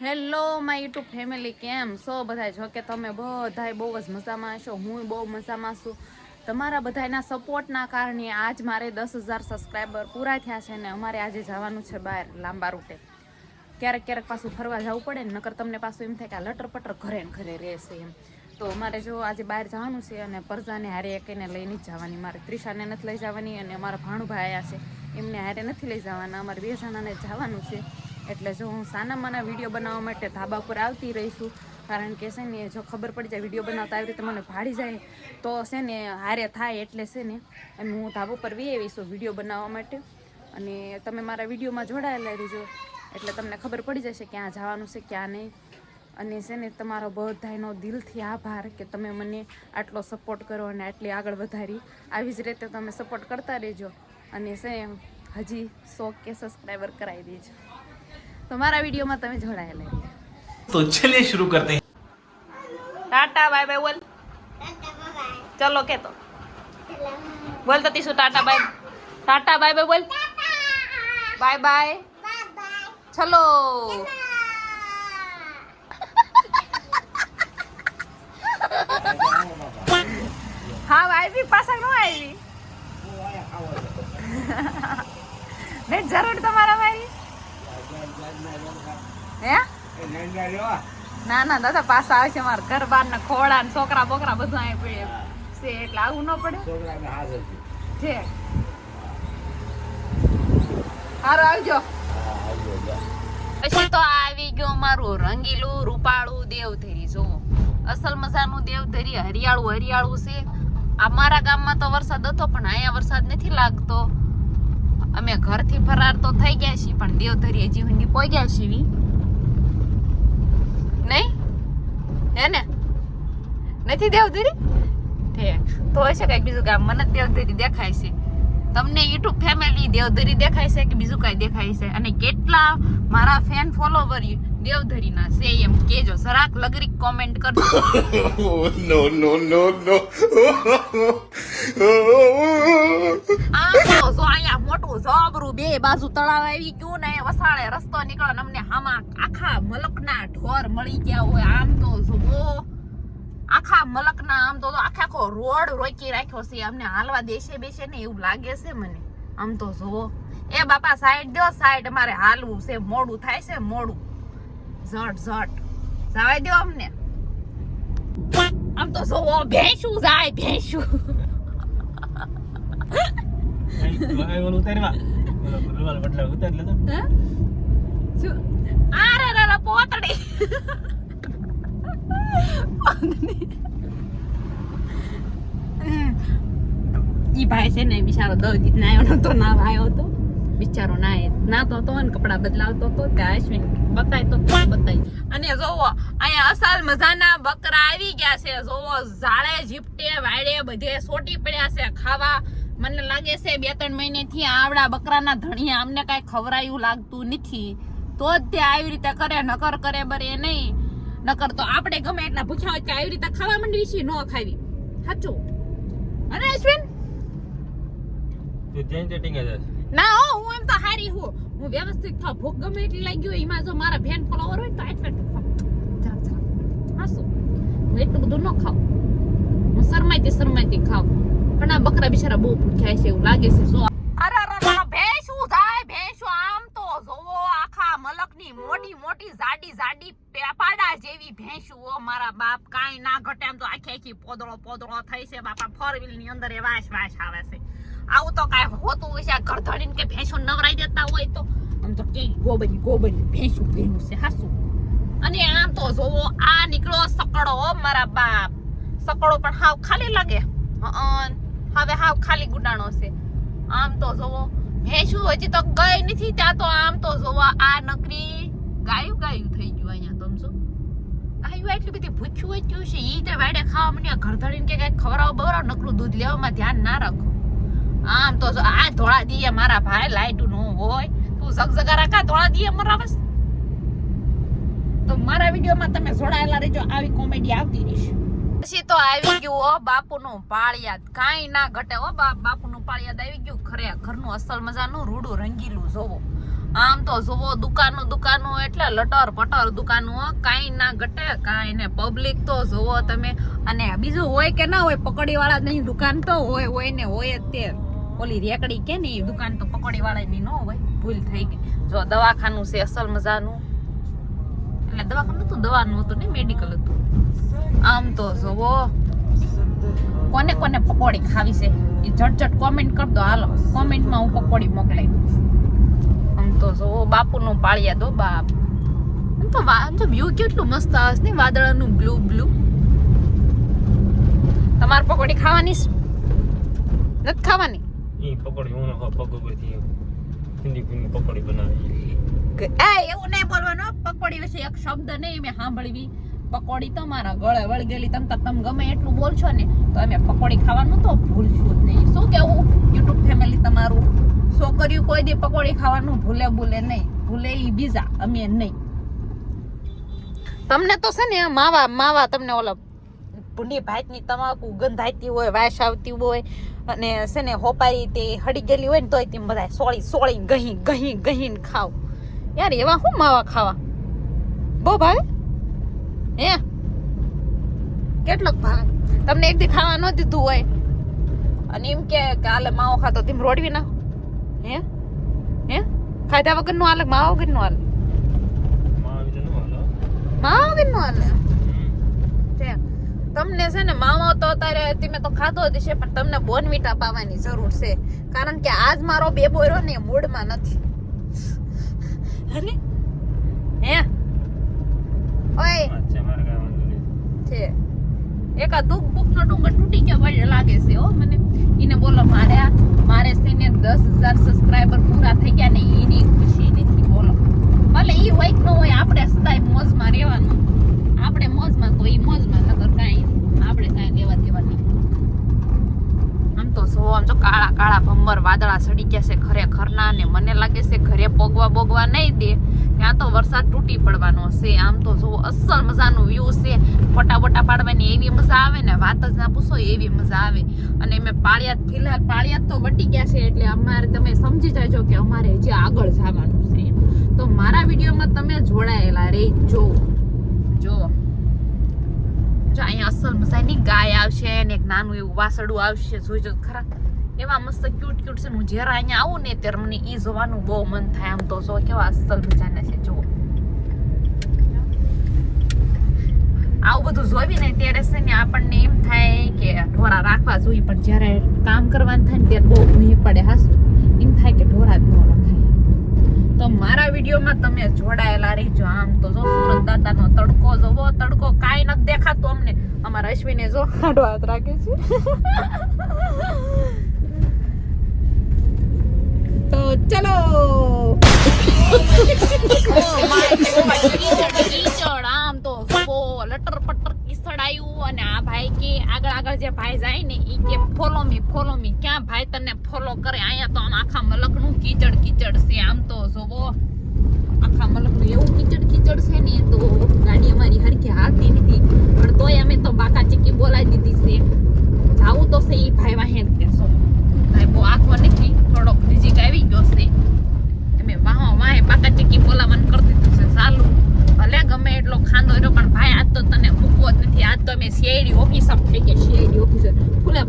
Hello my YouTube family, કેમ છો બધા? જો કે તમે બધાય બહુ જ મજામાં છો, હું બહુ મજામાં છું. તમારા બધાના સપોર્ટના કારણે આજ મારે 10,000 સબસ્ક્રાઈબર પૂરા થયા છે ને અમારે આજે જવાનું છે બહાર લાંબા રૂટે. ક્યારેક ક્યારેક પાછું ફરવા જવું પડે ને, નકર તમને પાછું એમ થાય કે આ લટર પટર ઘરે ને ઘરે રહેશે એમ. તો મારે જો આજે બહાર જવાનું છે અને પરજાને હારે એકને લઈને જ જવાની. મારે ત્રિશાને નથી લઈ જવાની અને અમારા ભાણુભાઈ આવ્યા છે એમને હારે નથી લઈ જવાના, અમારે 2 જણાને જવાનું છે. એટલે જો હું સાના માના વિડીયો બનાવવા માટે ધાબા પર આવતી રહીશું, કારણ કે છે ને જો ખબર પડી જાય વિડીયો બનાવતા આવી રીતે મને ભાડી જાય તો છે ને હારે થાય, એટલે છે ને એમ હું ધાબા પર વી આવીશું વિડીયો બનાવવા માટે. અને તમે મારા વિડીયોમાં જોડાયેલા રહેજો એટલે તમને ખબર પડી જશે ક્યાં જવાનું છે ક્યાં નહીં. અને છે ને તમારો બધાનો દિલથી આભાર કે તમે મને આટલો સપોર્ટ કરો અને આટલી આગળ વધારી. આવી જ રીતે તમે સપોર્ટ કરતા રહેજો અને છે હજી 100 કે સબસ્ક્રાઈબર કરાવી દેજો. તમારા વિડીયોમાં તમે જોડાયેલા રહેજો. तो चलिए शुरू करते हैं. ટાટા બાય બાય બોલ. ચલો કે તો બોલ તો તીસુ tata bye. Tata bye bye બોલ. Bye bye. ચલો. હા આવી પાછા નો આવી ને જરૂર તમારા મારી હે. ના ના દાદા પાછા આવશે, મારા ઘર બાર ના ખોડા ને છોકરા બોકરા બધું અહીં પડે છે એટલે આવું ન પડે છે. હારું આવજો. પછી તો આવી ગયું મારું રંગીલું રૂપાળું દેવધરી. જો અસલ મજાનું દેવધરી, હરિયાળું હરિયાળું છે. અમારા ગામમાં તો વરસાદ હતો પણ અહીંયા વરસાદ નથી લાગતો. અમે ઘરથી ફરાર તો થઈ ગયા છીએ પણ દેવધરી હજી સુધી પહોંચ્યા છીએ નહીં હે ને? નથી દેવધરી તો હશે કઈક બીજું ગામ. મને દેવધરી દેખાય છે, તમને યુટ્યુબ ફેમિલી દેવધરી દેખાય છે કે બીજું કઈ દેખાય છે? અને કેટલા મારા ફેન ફોલોવર દેવધરીના છે એમ કેજો, જરાક લગરી કોમેન્ટ કરજો. No, no, no, no. જો અહીંયા મોટું જબરું બે બાજુ તળાવ આવી ગયું ને વસાળે રસ્તો નીકળે ને અમને આમાં આખા મલકના ઢોર મળી ગયા હોય. આમ તો જુઓ આખા મલકના, આમ તો આખો રોડ રોકી રાખ્યો છે, અમને હાલવા દેશે બેસે ને એવું લાગે છે મને. આમ તો જુઓ એ બાપા સાઈડ દો, સાઈડ મારે હાલવું છે, મોડું થાય છે મોડું. ઝટ ઝટ જવાય દો અમને. આમ તો જુઓ ભેંસું જાય ભેંસું. પોતડી ઈ ભાઈ છે ને બિચારો 10 દિવસ ના આવ્યો નતો, ના આવ્યો તો બિચારો નાતો હતો ને કપડા બદલાવતો હતો ત્યાં અશ્વિન બતાય તો બતાય. અને જોવો અહીંયા અસલ મજાના બકરા આવી ગયા છે. જોવો ઝાડે ઝીપટે વાડે બધે સોટી પડ્યા છે ખાવા. મને લાગે છે 2-3 મહિનેથી આવડા બકરાના ધણિયા અમને કઈ ખવરાયું લાગતું નથી, તો જ તે આવી રીતે કરે, નકર કરે બરે નહીં. નકર તો આપણે ગમે એટલા ભૂખ્યા હોય કે આવી રીતે ખાવા માંડવી છે, ન ખાવી. સાચું અરે અશ્વિન? ના હો, હું એમ તો હારી હું વ્યવસ્થિત ખાવ. ભૂખ ગમે એટલી લાગી હોય એમાં જો મારા ફેન ફોલોવર હોય તો એટલું ખાવ. હાસું હું એટલું બધું ન ખાવ, હું શરમાઈતી ખાવ. પણ આ બકરા બિચારા બહુ ભૂખ્યા છે એવું લાગે છે. જો અરે ભેંસું જાય ભેંસું. આમ તો જોવો આખા મલકની મોટી મોટી જાડી પેપાડા જેવી ભેંસું. ઓ મારા બાપ કાઈ ના ઘટે. આમ તો આખી પોદળો થઈ છે બાપા. 4 વ્હીલ ની અંદર એ વાશ આવે છે. આવું તો કાંઈ હોતું હોય છે ઘરધડીને કે ભેંસો નવરાઈ દેતા હોય તો? આમ તો કે ગોબરી ભેંસું છે હાસું. અને આમ તો જોવો આ નીકળો સકડો. મારા બાપ સકડો પણ હાવ ખાલી લાગે. હવે હાવ ખાલી ગુડાણો છે. આમ તો જોવો ભેંસું હજી તો ગઈ નથી ત્યાં તો આમ તો જોવો આ નકરી ગાયું થઈ ગયું. અહીંયા સમજો ગાયું એટલી બધી ભૂખ્યું હોય ગયું છે. ઈ તે વાડે ખાવા માંડ્યા ઘરધડીને કે કઈ ખવડાવો બવડાવો, નકરું દૂધ લેવામાં ધ્યાન ના રાખો. આમ તો આ ધોળા દીએ મારા ભાઈ લાઈટું નો હોય તું ઝગઝગારા કા ધોળા દીએ મરાવસ. તો મારા વિડીયોમાં તમે જોડાયેલા રહેજો, આવી કોમેડી આવતી રહેશે. પછી તો આવી ગયું ઓ બાપુનું પાળિયાદ. કાંઈ ના ઘટે હો બાપુનું પાળિયાદ આવી ગયું. ખરેખરનું અસલ મજાનું રૂડું રંગીલું જોવો. આમ તો જોવો દુકાનો એટલે લટર પટર દુકાનો, કાંઈ ના ઘટે કાંઈ ને. પબ્લિક તો જોવો તમે. અને બીજું હોય કે ના હોય, પકોડી વાળા ની દુકાન તો હોય ને હોય જ તે. ઓલી રેકડી કે ને એ દુકાન તો પકોડી વાળા ની ન હોય. ભૂલ થઈ ગઈ. જો દવાખાનું છે અસલ મજાનું, એટલે દવાખાનું હતું, દવાનું હતું ને મેડિકલ હતું. આમ તો જોવો કોને કોને પકોડી ખાવી છે એ ઝટઝટ કોમેન્ટ કર દો. હાલો કોમેન્ટમાં હું પકોડી મોકલાઈ દઉં. આમ તો જોવો બાપુનું પાળિયા દો બાપ. આમ તો વ્યૂ કેટલું મસ્ત આવે છે ને, વાદળનું બ્લુ. તમારે પકોડી ખાવાની નથી ખાવાની? ઈ પકોડી હું ન ખાવ, પગ ઉપરથી હિન્દી પકોડી બનાવી. એવું નહીં બોલવાનું. પકોડી વિશે એક શબ્દ નહીં મેં સાંભળવી. પકોડી તો મારા ગળે વળી ગયેલી. તમે ગમે એટલું બોલશો ને તો અમે પકોડી ખાવાનું તો ભૂલશું જ નહીં. શું કેવું યુટ્યુબ ફેમિલી તમારું? છોકરીઓ કોઈ દી પકોડી ખાવાનું ભૂલે નહીં. ભૂલે ઈ બીજા, અમે નહીં. તમને તો છે ને માવા તમને ઓલા ભૂંડી ભાતની તમાકુ ગંધાતી હોય, વાસ આવતી હોય, અને છે ને હોપારી તે હડી ગયેલી હોય ને તોય તેમ બધા સોળી ગહી ખાવ. યાર એવા શું માવા ખાવા? બહુ ભાવે હે? કેટલોક ભાવે તમને? એક દી ખાવા ન દીધું હોય અને એમ કે કાલે માવો ખાતો તેમ રોડવી ના હે? ખાધા વગર નું હાલે? માવા વગર નું હાલે? માવા વગર નું હાલે? તમને છે ને માવો તો અત્યારે તમે તો ખાધો જ છે, પણ તમને બોર્નવિટા પાવાની જરૂર છે. કારણ કે આજ મારો બેબો રહ્યો ને મૂડમાં નથી. હે ઓય છે એકા દુઃખ નો ડુંગર તૂટી ગયો લાગે છે હો મને. એને બોલો મારે છે ને 10,000 સબસ્ક્રાઇબર પૂરા થઈ ગયા ને એની ખુશી નથી. બોલો ભલે ઈ હોય કે ન હોય, આપણે સદાય મોજમાં રહેવાનું. આપણે મોજમાં તો ઈ મોજમાં, નકર કાંઈ આપણે કાંઈ લેવા દેવા નહીં. આમ તો આમ જો કાળા ભંબર વાદળા સડી ગયા છે ખરેખરના. ને મને લાગે છે ઘરે પોગવા નહીં દે ત્યાં તો વરસાદ તૂટી પડવાનો છે. આમ તો જો અસલ મજાનું વ્યૂ છે. ફોટા પાડવાની એવી મજા આવે ને, વાત જ ના પૂછો એવી મજા આવે. અને મેં ફિલહાલ પાળિયાદ તો વટી ગયા છે, એટલે અમારે તમે સમજી જાજો કે અમારે હજી આગળ જવાનું છે. તો મારા વિડીયોમાં તમે જોડાયેલા રહેજો. જો અહીંયા અસલ મજાની ગાય આવશે ને એક નાનું એવું વાસડું આવશે. જોઈજો ખરા એવા મસ્ત ક્યુટ છે. હું જ્યારે અહીંયા આવું ને ત્યારે મને ઈ જોવાનું બહુ મન થાય. આમ તો જો કેવા અસલ મજાના છે. જો આવું બધું જોવી ને ત્યારે છે ને આપણને એમ થાય કે ઢોરા રાખવા જોઈએ, પણ જ્યારે કામ કરવાનું થાય ને ત્યારે બહુ ભૂઈ પડે. હાસું એમ થાય કે ઢોરા જ ન રખાય. તો મારા વિડીયોમાં તમે જોડાયેલા રહેજો. આમ તો જો સુરત દાદાનો તડકો જોવો, તડકો કાંઈ નથી દેખાતો અમને. અમારા અશ્વિને જો ખાડો હાથ રાખે છે. તો ચલો આમ તો લટર પટર કિસડ આવ્યું. અને આ ભાઈ કે આગળ જે ભાઈ જાય ને ઈ કે ફોલો મી. ક્યાં ભાઈ તને ફોલો કરે? અહીંયા તો આમ આખા મલકનું કીચડ છે. આમ તો જોવો આખા મલકનું એવું કીચડ છે ને. તો ગાડી અમારી હરખી હાલતી નથી, પણ તોય અમે તો બાકા ચીકી બોલાવી દીધી છે. જાવું તો છે ઈ ભાઈ વાહે જ દેશો. ભાઈ બહુ આંખો નથી, થોડોક નજીક આવી ગયો છે. અમે વાહે બાકા ચીકી બોલાવાનું કરી દીધું છે ચાલુ. ભલે ગમે એટલો ખાંદો રહ્યો, પણ ભાઈ આજ તો તને મૂકવો જ નથી. આજ તો અમે સીઆઈડી ઓફિસર થઈ ગયા. સીઆઈડી ઓફિસર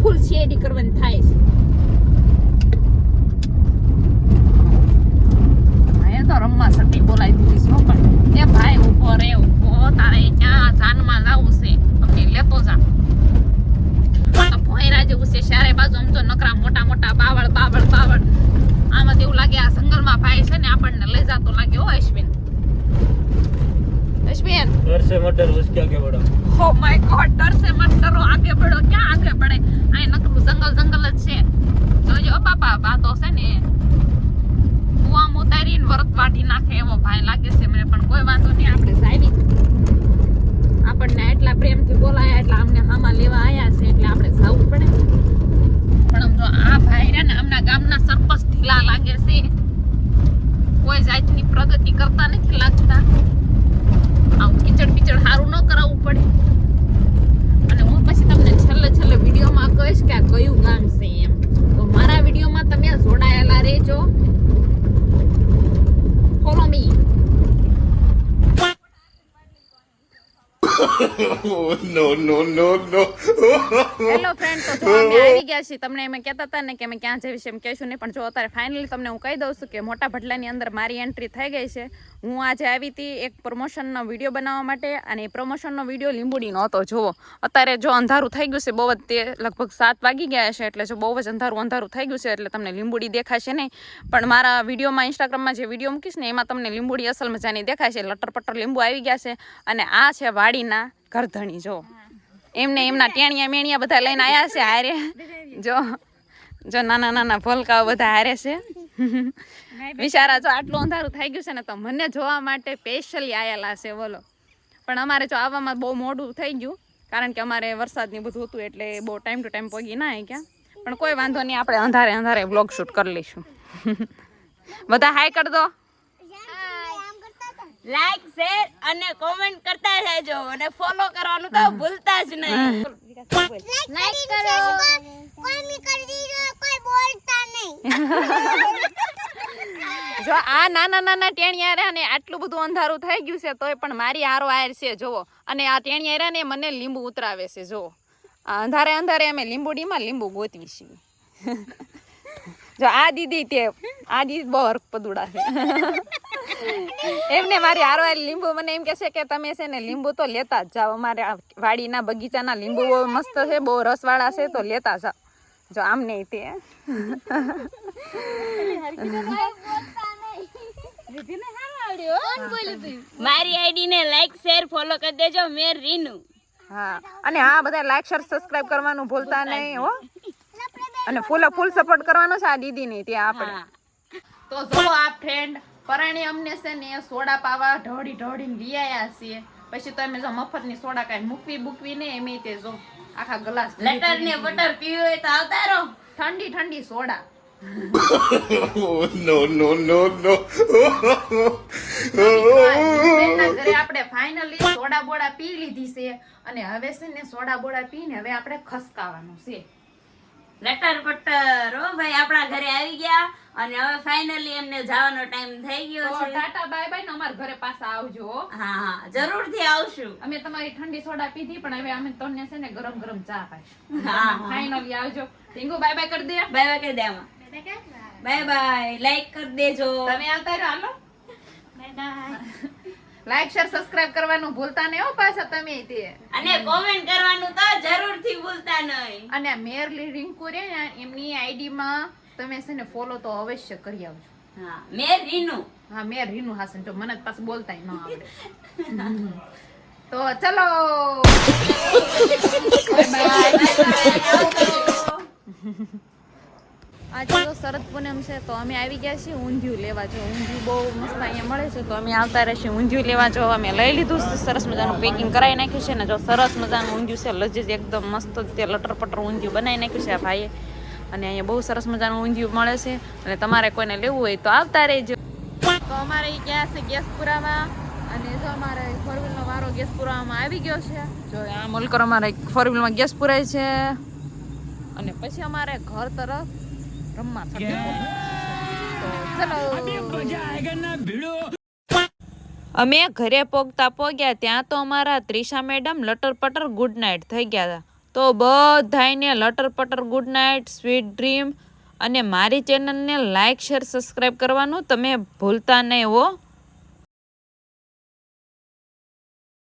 ફૂલ સીઆઈડી કરવાની થાય છે. ભાઈ તો રમવા સટી બોલાવી દીધી છે. પણ એ ભાઈ ઉભો રે ઉભો, તારે ક્યાં જાનમાં જવું છે? અમને લેતો જા. ભોયરા જેવું છે ચારે બાજુ. આમ તો નકરા મોટા બાવળ. આમાં એવું લાગે આ જંગલમાં ભાઈ છે ને આપણને લઈ જતો લાગે. હો અશ્વિન डर से मत डरो, उसके आगे बढ़ो. Oh my God, डर से मत डरो, आगे बढ़ो. क्या आगे बढ़े? આ નકરું જંગલ જ છે. જોજો બાપા બાતો છે ને કુવામાં ઉતારીને વરત વાઢી નાખે એવો ભાઈ લાગે છે મને. પણ કોઈ વાંધો નહીં, આપણે સાવી આપણને એટલા પ્રેમથી બોલાયા એટલે અમને હામાં લેવા આવ્યા છે, એટલે આપણે જવું પડે. પણ જો આ ભાઈ રે ને આમના ગામના સરપંચ ઢીલા લાગે છે. કોઈ જાતની પ્રગતિ કરતા નથી લાગતા. આવું કીચડ સારું ન કરાવવું પડે. અને હું પછી તમને છેલ્લે વિડીયોમાં કહીશ કે આ કયું ગામ છે એમ. તો મારા વિડીયોમાં તમે જોડાયેલા રહેજો. Oh, no, no, no, no. Hello friend, તો જો અમે આવી ગયા છીએ. તમને એમ કહેતા હતા ને કે અમે ક્યાં જઈએ છીએ એમ કહેશું નહીં, પણ જો અત્યારે ફાઇનલી તમને હું કહી દઉં છું કે મોટા ભડલાની અંદર મારી એન્ટ્રી થઈ ગઈ છે. હું આજે આવી હતી એક પ્રમોશનનો વિડીયો બનાવવા માટે, અને એ પ્રમોશનનો વિડીયો લીંબુડીનો હતો. જુઓ અત્યારે જો અંધારું થઈ ગયું છે બહુ જ, તે લગભગ 7 વાગી ગયા છે, એટલે જો બહુ જ અંધારું થઈ ગયું છે, એટલે તમને લીંબુડી દેખાશે નહીં. પણ મારા વિડીયોમાં ઇન્સ્ટાગ્રામમાં જે વિડીયો મૂકીશ ને એમાં તમને લીંબુડી અસલ મજાની દેખાય છે. લટર લીંબુ આવી ગયા છે, અને આ છે વાડીના ઘરધણી. જો એમને એમના ટેણિયા મેણિયા બધા લઈને આવ્યા છે હારે. જો નાના ભલકાઓ બધા હારે છે. બિચારા જો આટલું અંધારું થઈ ગયું છે ને, તો મને જોવા માટે સ્પેશિયલી આવેલા છે. બોલો, પણ અમારે જો આવવામાં બહુ મોડું થઈ ગયું, કારણ કે અમારે વરસાદની બધું હતું, એટલે બહુ ટાઈમ ટુ ટાઈમ પહોંચી ના આવી ક્યાં. પણ કોઈ વાંધો નહીં, આપણે અંધારે બ્લોગ શૂટ કરી લઈશું. બધા હાય કરી દો. લાઈક શેર અને કોમેન્ટ કરતા રહેજો, અને ફોલો કરવાનું તો ભૂલતા જ નહીં. લાઈક કરો, કોઈ કરી દીજો, કોઈ બોલતા નહીં. જો આ નાના ટેણિયા રહ્યા ને, આટલું બધું અંધારું થઈ ગયું છે તોય પણ મારી હારો આયર છે. જોવો, અને આ ટેણિયા રહ્યા ને મને લીંબુ ઉતરાવે છે. જો અંધારે અમે લીંબુડીમાં લીંબુ ગોતવી છીએ. જો આ દીદી બહુ હરપદુડા છે. એમને મારી હારો લીંબુ મને એમ કે છે કે તમે છે ને લીંબુ તો લેતા જ જાઓ, અમારે વાડીના બગીચાના લીંબુ બહુ મસ્ત છે, બહુ રસવાળા છે, તો લેતા જાઓ. જો આમ નહીં તે મારી આઈડી ને લાઈક શેર ફોલો કરી દેજો. મેં રીનુ. હા, અને હા બધા લાઈક શેર સબસ્ક્રાઇબ કરવાનું ભૂલતા નહીં હો, અને ફૂલ સપોર્ટ કરવાનો છે આ દીદી ને ત્યાં આપણે. તો જો આ ફ્રેન્ડ પરાણી અમને છે ને સોડા પાવા ઢોળીને લઈ આવ્યા છીએ. પછી તો અમે જો મફતની સોડા કાંઈ મૂકવી ને એમ તે જો આખા ગ્લાસ લટર ને બટર પીવું હોય તો આવતા રહો. ઠંડી soda. Oh, no, no, no, no. ઘરે આપણે ફાઇનલી સોડા બોડા પી લીધી છે, અને હવે છે ને સોડા બોડા પીને હવે આપણે ખસકાવાનું છે. લટર પટર ઓ ભાઈ આપણા ઘરે આવી ગયા, અને હવે ફાઇનલી એમને જવાનો ટાઈમ થઈ ગયો તો છે. ટાટા બાય બાય ને અમારા ઘરે પાછા આવજો. હા, જરૂરથી આવશું. અમે તમારી ઠંડી સોડા પીધી, પણ હવે અમે તમને છે ને ગરમ ચા પાઈશું. હા, ફાઇનલી આવજો. ટીંગુ બાય બાય કરી દે. બાય બાય કરી દે. આમાં બાય બાય, લાઈક કરી દેજો. તમે આવતા રહ્યો, હાલો. Bye bye. Like share subscribe કરવાનું ભૂલતા નહીં હો પાછા તમે તે, અને કોમેન્ટ કરવાનું તો જરૂરથી ભૂલતા નહીં. અને મેરલી રિંકુ રે ને એમની આઈડી માં તમે છે ને ફોલો તો અવશ્ય કરી આવજો. હા, મેં રીનુ. હા, મેં રીનુ હાસન. જો મને પાછું બોલતા ન આવડે. તો ચલો આજે તો શરદ પૂનમ છે, તો અમે આવી ગયા છીએ ઊંધિયું લેવા. જો ઊંધિયું બહુ મસ્ત અહીંયા મળે છે, તો અમે આવતા રહેશે ઊંધિયું લેવા. જો અમે લઈ લીધું છે, સરસ મજાનું પેકિંગ કરાવી નાખ્યું છે ને. જો સરસ મજાનું ઊંધિયું છે, લજીજ એકદમ મસ્ત તે લટરપટર ઊંધિયું બનાવી નાખ્યું છે આ ભાઈએ. અને અહીંયા બહુ સરસ મજાનું ઊંધિયું મળે છે, અને તમારે કોઈને લેવું હોય તો આવતા રહેજો. તો અમારે ગયા છે ગેસપુરામાં, અને જો અમારે ફોર વ્હીલનો વારો ગેસપુરામાં આવી ગયો છે. જો આ મોલકર અમારે ફોર વ્હીલમાં ગેસ પુરાય છે, અને પછી અમારે ઘર તરફ રમવા અમે ઘરે પોગ્યા ત્યાં તો અમારા ત્રિષા મેડમ લટર પટર ગુડ નાઇટ થઈ ગયા હતા. તો બધાને લટર પટર ગુડ નાઇટ, સ્વીટ ડ્રીમ, અને મારી ચેનલને લાઈક શેર સબસ્ક્રાઈબ કરવાનું તમે ભૂલતા નહીં હો.